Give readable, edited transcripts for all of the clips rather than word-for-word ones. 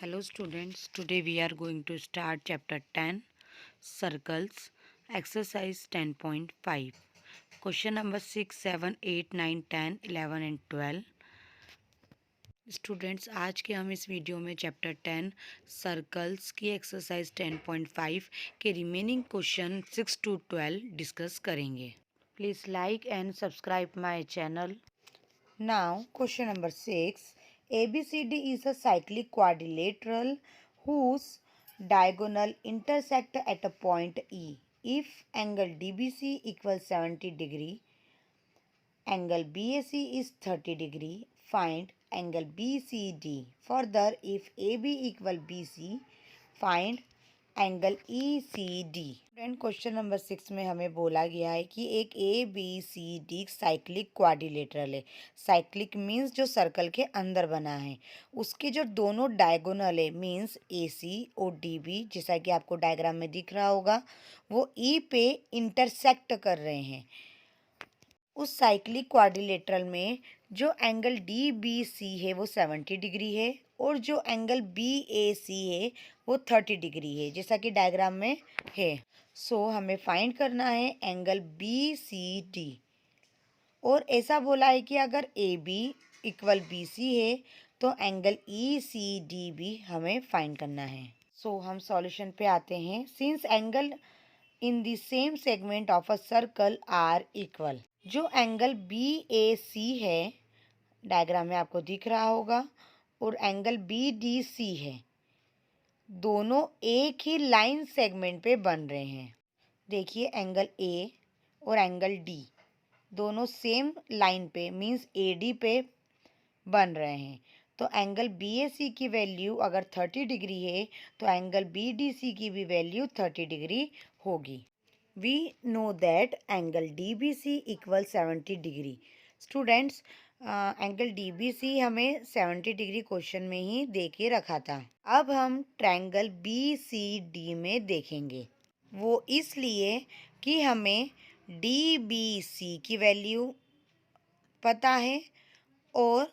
Hello students, today we are going to start chapter 10 circles exercise 10.5 question number 6, 7, 8, 9, 10, 11 and 12 students आज के हम इस video में chapter 10 circles की एक्सरसाइज 10.5 के रिमेनिंग क्वेश्चन 6 to 12 डिस्कस करेंगे. Please like and subscribe my channel. Now, question number 6. ABCD is a cyclic quadrilateral whose diagonal intersect at a point E. If angle DBC equals 70 degree, angle BAC is 30 degree, find angle BCD. Further, if AB equal BC, find angle E C D. Friend question number 6 में हमें बोला गया है कि एक A B C D cyclic quadrilateral है. Cyclic means जो circle के अंदर बना है. उसके जो दोनों डायगोनल है मीन्स ए सी और डी बी, जैसा कि आपको डायग्राम में दिख रहा होगा, वो ई पे इंटरसेक्ट कर रहे हैं. उस साइक्लिक क्वाड्रिलेटरल में जो एंगल डी बी सी है वो 70 डिग्री है और जो एंगल बी ए सी है वो 30 डिग्री है, जैसा कि डायग्राम में है. सो हमें फाइंड करना है एंगल बी सी डी. और ऐसा बोला है कि अगर A B equal B C है तो एंगल ई सी डी भी हमें फाइंड करना है. सो हम सॉल्यूशन पे आते हैं. Since angle in the same segment of a circle are equal, जो एंगल बी ए सी है डायग्राम में आपको दिख रहा होगा और एंगल बी डी सी है, दोनों एक ही लाइन सेगमेंट पे बन रहे हैं. देखिए एंगल ए और एंगल डी दोनों सेम लाइन पे मींस ए डी पे बन रहे हैं. तो एंगल बी ए सी की वैल्यू अगर 30 डिग्री है तो एंगल बी डी सी की भी वैल्यू 30 डिग्री होगी. We know that angle D B C equal 70 degree. Students, angle D B C हमें 70 डिग्री क्वेश्चन में ही दे के रखा था. अब हम ट्रायंगल बी सी डी में देखेंगे. वो इसलिए कि हमें डी बी सी की वैल्यू पता है और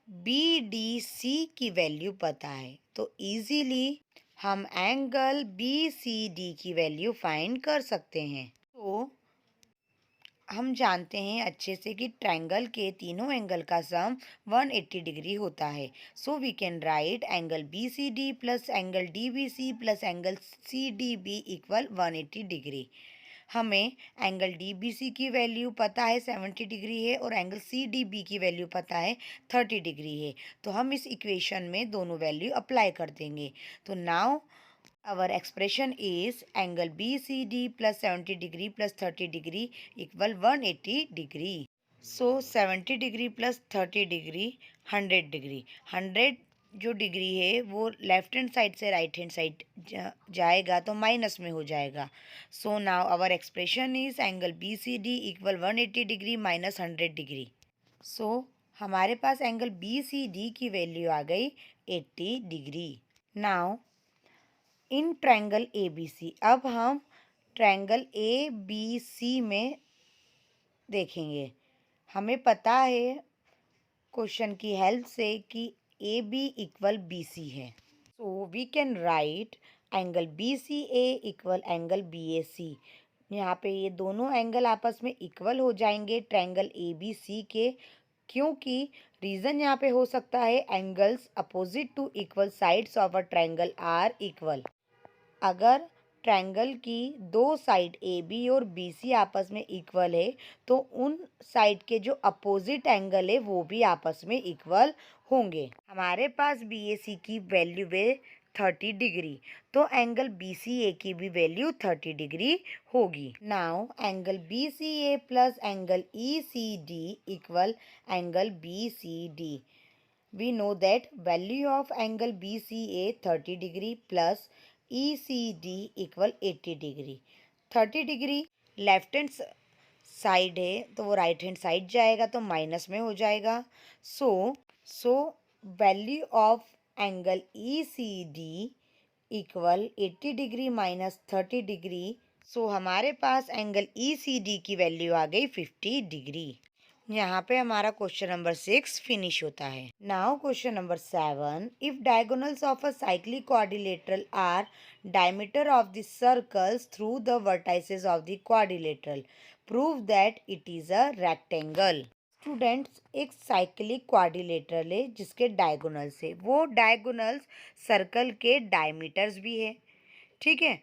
बी डी सी की वैल्यू पता है, तो इजीली हम एंगल बी सी डी की वैल्यू फाइंड कर सकते हैं. तो हम जानते हैं अच्छे से कि ट्रायंगल के तीनों एंगल का सम 180 डिग्री होता है. So we can write angle B C D plus angle D B C plus angle C D B equal 180 degree. हमें एंगल डी बी सी की वैल्यू पता है 70 डिग्री है और एंगल सी डी बी की value पता है 30 degree है. तो हम इस इक्वेशन में दोनों वैल्यू अप्लाई कर देंगे. तो now our expression is angle BCD plus 70 degree plus 30 degree equal 180 degree. So 70 degree plus 30 degree 100 degree. 100 जो डिग्री है वो लेफ्ट हैंड साइड से राइट हैंड साइड जाएगा तो माइनस में हो जाएगा. So now our expression is angle B C D equal 180 degree minus 100 degree. सो हमारे पास एंगल बी सी डी की वैल्यू आ गई 80 degree. Now in triangle A B C, अब हम ट्रायंगल ए बी सी में देखेंगे. हमें पता है क्वेश्चन की हेल्प से कि A B equal B C है. So we can write angle B C A equal angle B A C. यहाँ पे ये दोनों एंगल आपस में इक्वल हो जाएंगे ट्रायंगल ए बी सी के, क्योंकि रीज़न यहाँ पे हो सकता है angles opposite to equal sides of a triangle are equal. अगर ट्रायंगल की दो साइड ए बी और बी सी आपस में इक्वल है तो उन साइड के जो अपोजिट एंगल है वो भी आपस में इक्वल होंगे. हमारे पास बी ए सी की वैल्यू है 30 डिग्री, तो एंगल बी सी ए की भी वैल्यू 30 डिग्री होगी. Now angle B C A plus angle E C D equal angle B C D. We know that value of angle BCA 30 degree plus ECD equal 80 degree. 30 degree left hand side है तो वो right hand side जाएगा तो minus में हो जाएगा. So value of angle ECD equal 80 degree minus 30 degree. सो हमारे पास एंगल ECD की वैल्यू आ गई 50 डिग्री. यहाँ पे हमारा क्वेश्चन नंबर 6 फिनिश होता है। Now question number 7, if diagonals of a cyclic quadrilateral are diameter of the circles through the vertices of the quadrilateral, prove that it is a rectangle. Students, एक cyclic quadrilateral है जिसके diagonals है, वो diagonals circle के diameters भी है। ठीक है,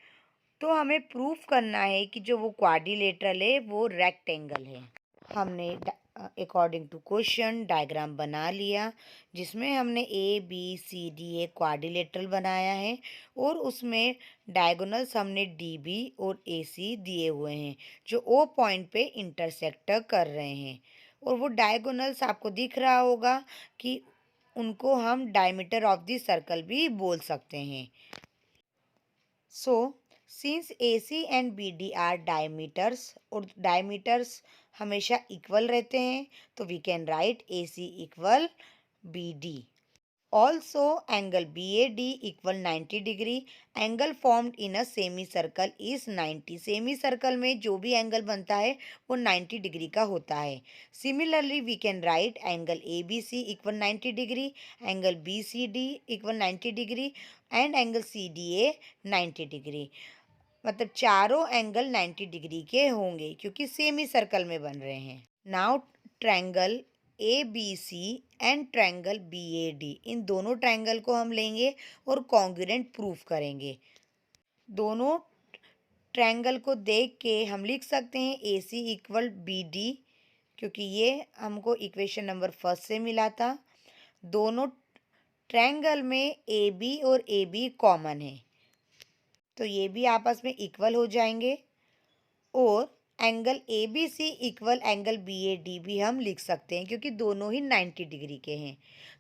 तो हमें प्रूफ करना है कि जो वो क्वाड्रिलेटरल है वो रेक्टेंगल है। हमने अकॉर्डिंग टू क्वेश्चन डायग्राम बना लिया, जिसमें हमने ए बी सी डी एक क्वाड्रिलेटरल बनाया है और उसमें डायगोनल्स हमने डी बी और ए सी दिए हुए हैं जो ओ पॉइंट पे इंटरसेक्ट कर रहे हैं। और वो डायगोनल्स आपको दिख रहा होगा कि उनको हम डायमीटर ऑफ द सर्कल भी बोल सकते हैं। So since A C and B D are diameters, और डायमीटर्स हमेशा इक्वल रहते हैं, तो we can write A C equal B D. Also angle B A D equal 90 degree. Angle formed in a semi circle is 90। Semi circle में जो भी angle बनता है वो 90 डिग्री का होता है। Similarly we can write angle A B C equal 90 degree, angle B C D equal 90 degree and angle C D A 90 degree. मतलब चारों एंगल 90 डिग्री के होंगे क्योंकि सेमी सर्कल में बन रहे हैं। Now triangle A B C and triangle B A D, इन दोनों ट्रायंगल को हम लेंगे और कॉन्ग्रुएंट प्रूफ करेंगे। दोनों ट्रायंगल को देख के हम लिख सकते हैं ए सी इक्वल बी डी, क्योंकि ये हमको इक्वेशन नंबर फर्स्ट से मिला था। दोनों ट्रायंगल में ए बी और ए बी कॉमन है, तो ये भी आपस में इक्वल हो जाएंगे। और angle A B C equal angle B A D भी हम लिख सकते हैं क्योंकि दोनों ही 90 डिग्री के हैं।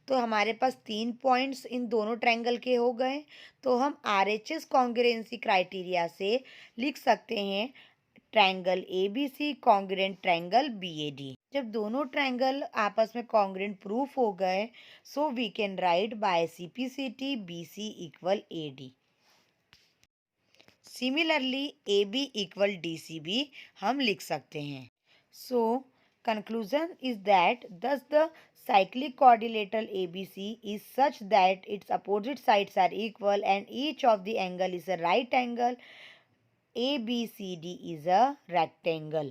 तो हमारे पास 3 पॉइंट्स इन दोनों ट्रायंगल के हो गए। तो हम R H S congruency criteria से लिख सकते हैं triangle A B C congruent triangle B A D. जब दोनों ट्रायंगल आपस में कॉन्ग्रुएंट प्रूफ हो गए, so we can write by C P C T B C equal A D. Similarly A B equal D C भी हम लिख सकते हैं। So conclusion is that thus the cyclic quadrilateral ABC is such that its opposite sides are equal and each of the angle is a right angle. ABCD is a rectangle.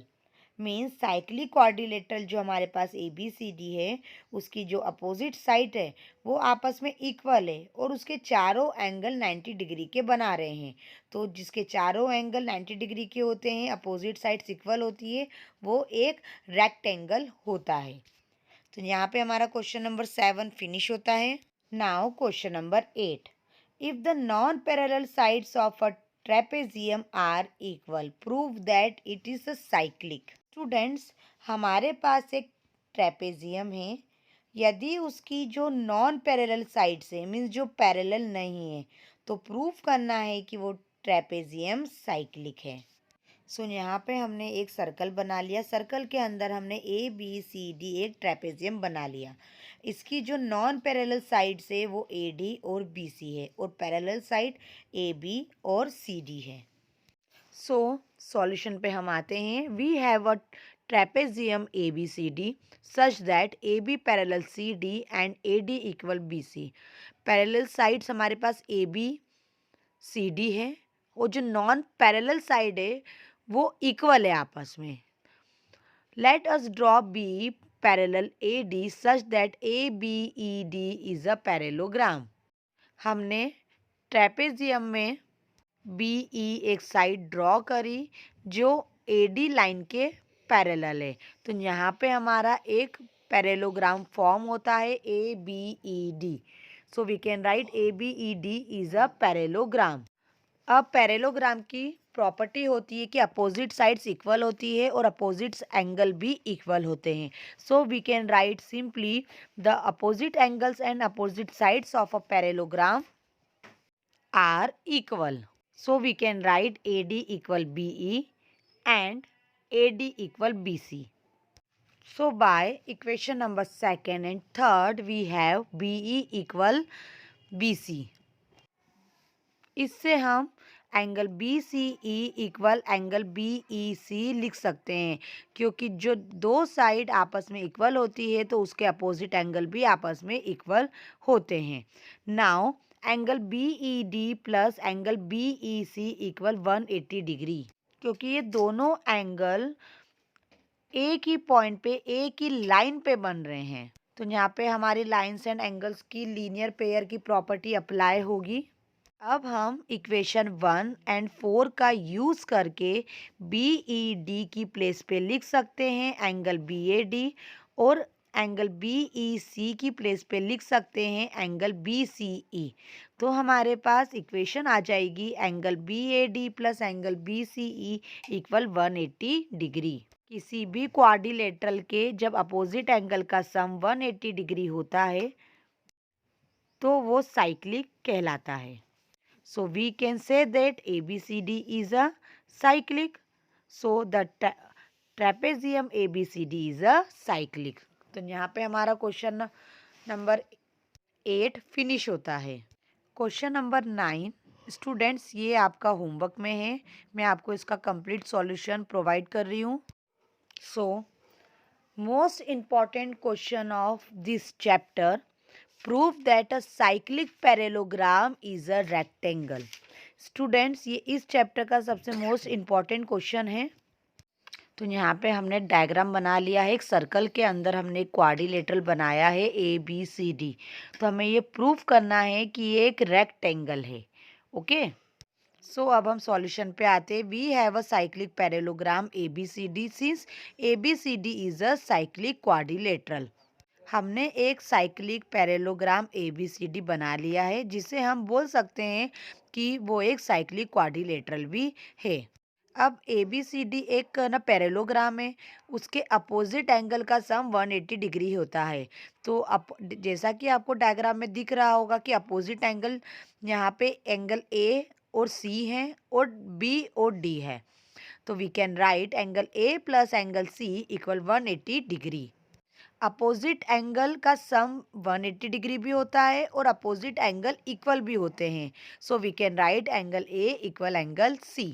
Means cyclic quadrilateral जो हमारे पास ए B C D है उसकी जो opposite side है वो आपस में इक्वल है और उसके चारों एंगल 90 डिग्री के बना रहे हैं। तो जिसके चारों एंगल 90 डिग्री के होते हैं, अपोजिट साइड्स इक्वल होती है, वो एक रेक्टेंगल होता है। तो यहाँ पे हमारा क्वेश्चन नंबर 7 फिनिश होता है। Now question number 8, if the non parallel sides of a trapezium are equal, prove that it is a cyclic. Students, हमारे पास एक ट्रेपेजियम है, यदि उसकी जो नॉन पैरेलल साइड्स है मीन्स जो पैरेलल नहीं है, तो प्रूफ करना है कि वो ट्रेपेजियम साइक्लिक है। सो यहाँ पे हमने एक सर्कल बना लिया, सर्कल के अंदर हमने ए बी सी डी एक ट्रेपेजियम बना लिया। इसकी जो नॉन पैरेलल साइड है वो ए डी और बी सी है और पैरेलल साइड ए बी और सी डी है। सो सॉल्यूशन पे हम आते हैं। We have a trapezium A B C D such that A B parallel C D and A D equal B C. Parallel sides हमारे पास ए B C D है और जो नॉन पैरेलल साइड है वो इक्वल है आपस में। Let us draw B parallel A D such that A B E D is a parallelogram. हमने ट्रेपेजियम में बी ई एक साइड ड्रॉ करी जो ए डी लाइन के पैरेलल है, तो यहाँ पे हमारा एक पैरेलोग्राम फॉर्म होता है A B E D. So we can write A B E D is a parallelogram. अब पैरेलोग्राम की प्रॉपर्टी होती है कि अपोजिट साइड्स इक्वल होती है और अपोजिट्स एंगल भी इक्वल होते हैं। So we can write simply the opposite angles and opposite sides of a parallelogram are equal. So we can write A D equal B E and A D equal B C. So by equation number 2nd and 3rd we have BE equal BC। इससे हम angle B C E equal angle B E C लिख सकते हैं, क्योंकि जो दो side आपस में इक्वल होती है तो उसके अपोजिट एंगल भी आपस में इक्वल होते हैं। Now angle B E D plus angle B E C equal 180 degree, क्योंकि ये दोनों एंगल एक ही पॉइंट पे एक ही लाइन पे बन रहे हैं, तो यहाँ पे हमारी लाइंस एंड एंगल्स की लीनियर पेयर की प्रॉपर्टी अप्लाई होगी। अब हम इक्वेशन 1 एंड 4 का यूज़ करके बी ई डी की प्लेस पे लिख सकते हैं एंगल बी ए डी, और एंगल बी ई सी की प्लेस पे लिख सकते हैं एंगल बी सी ई। तो हमारे पास इक्वेशन आ जाएगी angle B A D plus angle B C E equal 180 degree. किसी भी क्वाड्रिलेटरल के जब अपोजिट एंगल का सम 180 डिग्री होता है तो वो साइक्लिक कहलाता है। So we can say that ABCD is a cyclic. So the trapezium ABCD is a cyclic. तो यहाँ पे हमारा क्वेश्चन नंबर 8 फिनिश होता है। क्वेश्चन नंबर 9 स्टूडेंट्स, ये आपका होमवर्क में है, मैं आपको इसका कंप्लीट सॉल्यूशन प्रोवाइड कर रही हूँ। So most important question of this chapter, prove that a cyclic parallelogram is a rectangle. Students, ये इस चैप्टर का सबसे मोस्ट इम्पॉर्टेंट क्वेश्चन है। तो यहाँ पे हमने डायग्राम बना लिया है, एक सर्कल के अंदर हमने एक क्वाड्रिलेटरल बनाया है ए बी सी डी। तो हमें ये प्रूव करना है कि ये एक रेक्टेंगल है। ओके, सो अब हम सॉल्यूशन पे आते हैं। We have a cyclic parallelogram A B C D since A B C D is a cyclic quadrilateral. हमने एक cyclic parallelogram A B C D बना लिया है, जिसे हम बोल सकते हैं कि वो एक साइक्लिक क्वाड्रिलेटरल भी है। अब ए बी सी डी एक ना पैरेललोग्राम है, उसके अपोजिट एंगल का सम 180 डिग्री होता है। तो जैसा कि आपको डायग्राम में दिख रहा होगा कि अपोजिट एंगल यहाँ पे एंगल ए और सी है और बी और डी है। तो we can write angle A plus angle C equal 180 degree. Opposite angle का सम 180 डिग्री भी होता है और अपोजिट एंगल इक्वल भी होते हैं। So we can write angle A equal angle C.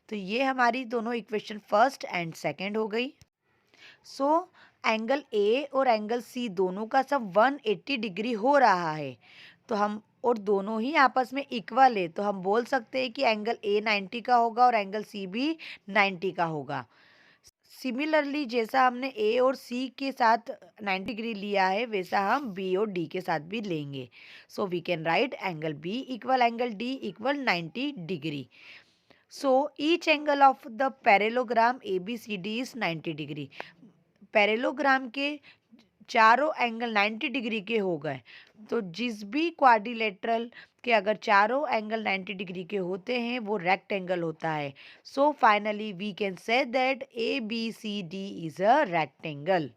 तो ये हमारी दोनों इक्वेशन फर्स्ट एंड सेकंड हो गई। सो एंगल ए और एंगल सी दोनों का सम 180 डिग्री हो रहा है, तो हम और दोनों ही आपस में इक्वल है, तो हम बोल सकते हैं कि एंगल ए 90 का होगा और एंगल सी भी 90 का होगा। सिमिलरली जैसा हमने ए और सी के साथ 90 डिग्री लिया है, वैसा हम बी और डी के साथ भी लेंगे। So we can write angle B equal angle D equal 90 degree. So each angle of the parallelogram A B C D is 90 degree. Parallelogram के चारों एंगल 90 डिग्री के हो गए, तो जिस भी क्वाड्रिलेटरल के अगर चारों एंगल 90 डिग्री के होते हैं वो रेक्टेंगल होता है। So finally we can say that A B C D is a rectangle.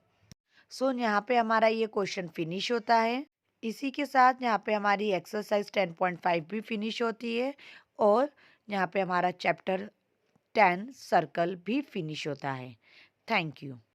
So यहाँ पे हमारा ये क्वेश्चन फिनिश होता है। इसी के साथ यहाँ पे हमारी एक्सरसाइज 10.5 भी फिनिश होती है और यहाँ पे हमारा चैप्टर 10 सर्कल भी फिनिश होता है। Thank you.